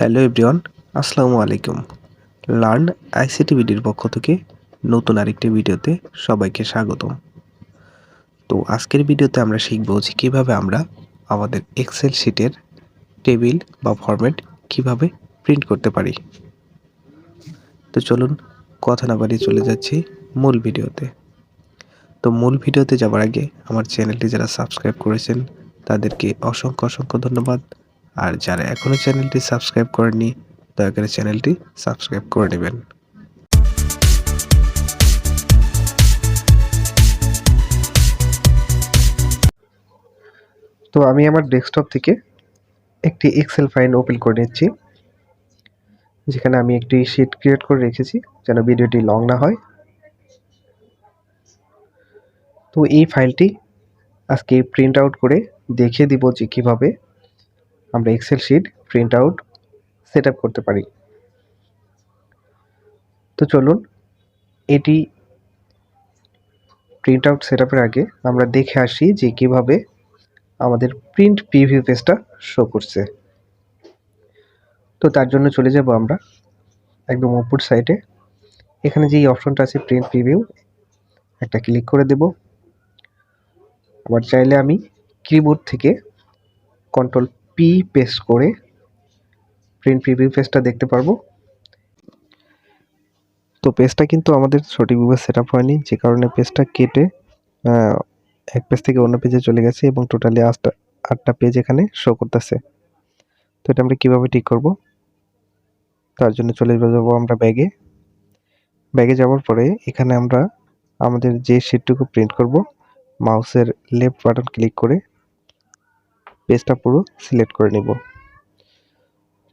Hello everyone, আসসালামু আলাইকুম। Learn ICT বিডির পক্ষ থেকে নতুন আরেকটি ভিডিওতে সবাইকে স্বাগতম। তো আজকের ভিডিওতে আমরা শিখব যে কীভাবে আমরা আমাদের এক্সেল শিটের টেবিল বা ফরম্যাট কিভাবে প্রিন্ট করতে পারি। তো চলুন কথা না বাড়িয়ে চলে যাচ্ছি মূল ভিডিওতে। তো মূল ভিডিওতে যাওয়ার আগে আমার চ্যানেলটি যারা সাবস্ক্রাইব করেছেন তাদেরকে অসংখ্য ধন্যবাদ। আর যারা এখনও চ্যানেলটি সাবস্ক্রাইব করেননি দয়া করে চ্যানেলটি সাবস্ক্রাইব করে নেবেন। তো আমি আমার ডেস্কটপ থেকে একটি এক্সেল ফাইল ওপেন করে নিচ্ছি, যেখানে আমি একটি শিট ক্রিয়েট করে রেখেছি যেন ভিডিওটি লং না হয়। তো এই ফাইলটি আজকে প্রিন্ট আউট করে দেখিয়ে দিব যে কীভাবে আমরা Excel sheet print out set up করতে পারি। তো চলুন এটি প্রিন্ট আউট সেট আপের আগে আমরা দেখে আসি যে কীভাবে আমাদের প্রিন্ট প্রিভিউ পেজটা শো করছে। তো তার জন্য চলে যাব আমরা একদম উপর সাইডে, এখানে যেই অপশনটা আছে প্রিন্ট প্রিভিউ, একটা ক্লিক করে দেব। আবার চাইলে আমি কিবোর্ড থেকে কন্ট্রোল পি প্রেস করে প্রিন্ট প্রিভিউ পেজটা দেখতে পারবো। তো পেজটা কিন্তু আমাদের সঠিকভাবে সেট আপ হয়নি, যে কারণে পেজটা কেটে এক পেজ থেকে অন্য পেজে চলে গেছে এবং টোটালি 8টা পেজ এখানে শো করতেছে। তো এটা আমরা কীভাবে ঠিক করব, তার জন্য চলে যাবো আমরা ব্যাগে যাওয়ার পরে এখানে আমরা আমাদের যে শিটটুকু প্রিন্ট করব মাউসের লেফট বাটন ক্লিক করে পেজটা পুরো সিলেক্ট করে নিব।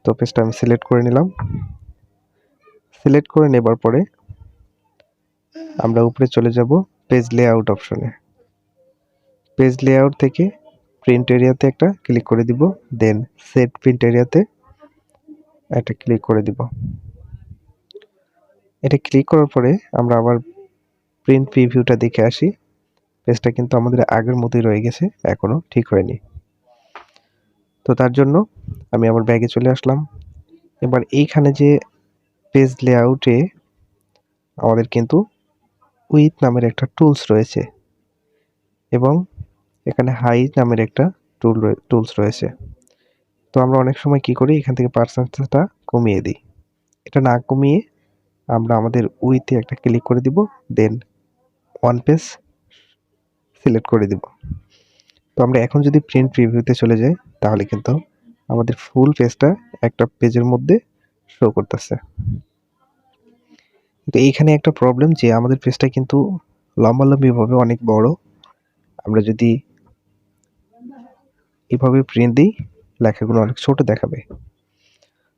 তো পেজটা আমি সিলেক্ট করে নিলাম। সিলেক্ট করে নেবার পরে আমরা উপরে চলে যাব পেজ লেআউট অপশনে। পেজ লেআউট থেকে প্রিন্ট এরিয়াতে একটা ক্লিক করে দিব, দেন সেট প্রিন্ট এরিয়াতে একটা ক্লিক করে দিব। এটা ক্লিক করার পরে আমরা আবার প্রিন্ট প্রিভিউটা দেখে আসি। পেজটা কিন্তু আমাদের আগের মতোই রয়ে গেছে, এখনো ঠিক হয়নি। তো তার জন্য আমি আবার ব্যাগে চলে আসলাম। এবার এইখানে যে পেজ লেআউটে আমাদের কিন্তু উইথ নামের একটা টুলস রয়েছে এবং এখানে হাইট নামের একটা টুলস রয়েছে। তো আমরা অনেক সময় কি করি, এখান থেকে পার্সেন্টেজটা কমিয়ে দিই। এটা না কমিয়ে আমরা আমাদের উইথে একটা ক্লিক করে দিব, দেন ওয়ান পেজ সিলেক্ট করে দিব। তো আমরা এখন যদি প্রিন্ট প্রিভিউতে চলে যাই তাহলে কিন্তু আমাদের ফুল পেজটা একটা পেজের মধ্যে শো করতেছে। তো এইখানে একটা প্রবলেম যে আমাদের পেজটা কিন্তু লম্বালম্বিভাবে অনেক বড়। আমরা যদি এভাবে প্রিন্ট দিই লেখাগুলো অনেক ছোট দেখাবে।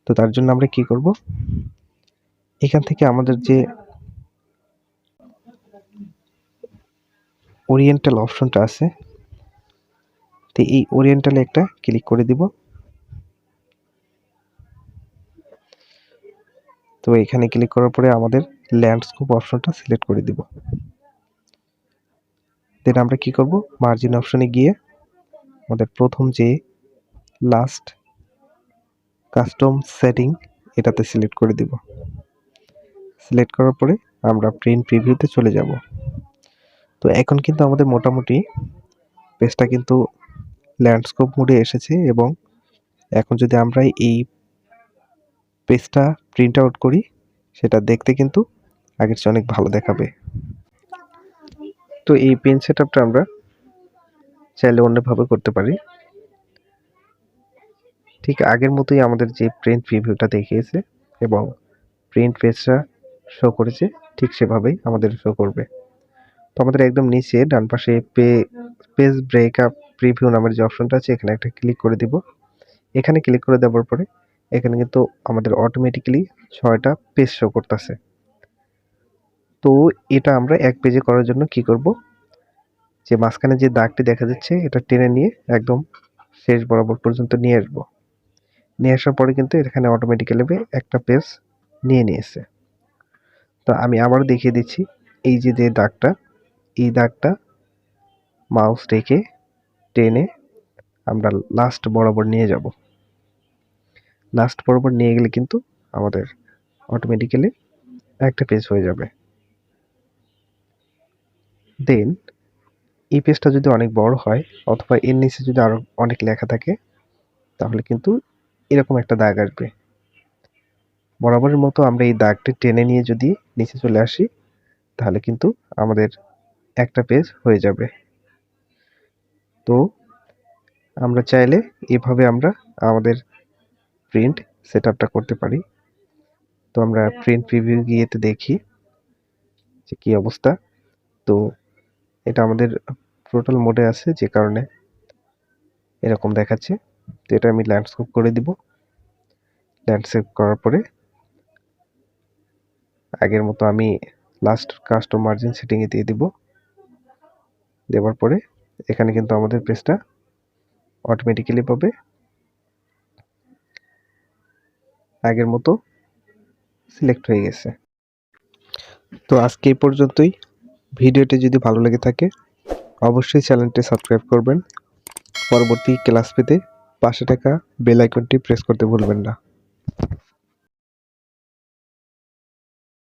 তো তার জন্য আমরা কি করব, এখান থেকে আমাদের যে ওরিয়েন্টাল অপশনটা আছে, তো এই ওরিয়েন্টালে একটা ক্লিক করে দিব। তো এখানে ক্লিক করার পরে আমাদের ল্যান্ডস্কেপ অপশনটা সিলেক্ট করে দিব। দেন আমরা কি করব, মার্জিন অপশনে গিয়ে আমাদের প্রথম যে লাস্ট কাস্টম সেটিং এটাতে সিলেক্ট করে দিব। সিলেক্ট করার পরে আমরা প্রিন্ট প্রিভিউতে চলে যাব। তো এখন কিন্তু আমাদের মোটামুটি পেজটা কিন্তু ল্যান্ডস্কেপ মোডে এসেছে এবং এখন যদি আমরা এই পেজটা প্রিন্ট আউট করি সেটা দেখতে কিন্তু আগের চেয়ে অনেক ভালো দেখাবে। তো এই পেন সেটআপটা আমরা চাইলে অন্যভাবে করতে পারি। ঠিক আগের মতোই আমাদের যে প্রিন্ট প্রিভিউটা দেখিয়েছে এবং প্রিন্ট পেজটা শো করেছে ঠিক সেভাবেই আমাদের শো করবে। তো আমাদের একদম নিচে ডান পাশে পেজ ব্রেকআপ প্রিভিউ নামের যে অপশনটা আছে এখানে একটা ক্লিক করে দিব। এখানে ক্লিক করে দেওয়ার পরে এখানে কিন্তু আমাদের অটোমেটিক্যালি 6টা পেজ শো করতেছে। তো এটা আমরা এক পেজে করার জন্য কি করব, যে মাঝখানে যে দাগটি দেখা যাচ্ছে এটা টেনে নিয়ে একদম শেষ বরাবর পর্যন্ত নিয়ে আসবো। নিয়ে আসার পরে কিন্তু এখানে অটোমেটিক্যালি একটা পেজ নিয়ে নিয়েছে। তো আমি আবারও দেখিয়ে দিচ্ছি, এই যে দাগটা, এই দাগটা মাউস রেখে টেনে আমরা লাস্ট বরাবর নিয়ে যাব। লাস্ট বরাবর নিয়ে গেলে কিন্তু আমাদের অটোমেটিক্যালি একটা পেজ হয়ে যাবে। দেন এই পেজটা যদি অনেক বড় হয় অথবা এর নিচে যদি আরো অনেক লেখা থাকে তাহলে কিন্তু এরকম একটা দাগ আসবে। বরাবরের মতো আমরা এই দাগটি টেনে নিয়ে যদি নিচে চলে আসি তাহলে কিন্তু আমাদের একটা পেজ হয়ে যাবে। তো আমরা চাইলে এভাবে আমরা আমাদের প্রিন্ট সেটআপটা করতে পারি। তো আমরা প্রিন্ট প্রিভিউ গিয়েতে দেখি যে কি অবস্থা। তো এটা আমাদের টোটাল মোডে আছে যে কারণে এরকম দেখাচ্ছে। তো এটা আমি ল্যান্ডস্কেপ করে দিব। ল্যান্ডস্কেপ করার পরে আগের মতো আমি লাস্ট কাস্টম মার্জিন সেটিং এ দিয়ে দিব। দেওয়ার পরে এখানে কিন্তু আমাদের পেজটা অটোমেটিক্যালি পাবে আগের মতো সিলেক্ট হয়ে গেছে। তো আজকে এই পর্যন্তই। ভিডিওটি যদি ভালো লেগে থাকে অবশ্যই চ্যানেলটি সাবস্ক্রাইব করবেন। পরবর্তী ক্লাস পেতে পাশে থাকা বেল আইকনটি প্রেস করতে ভুলবেন না।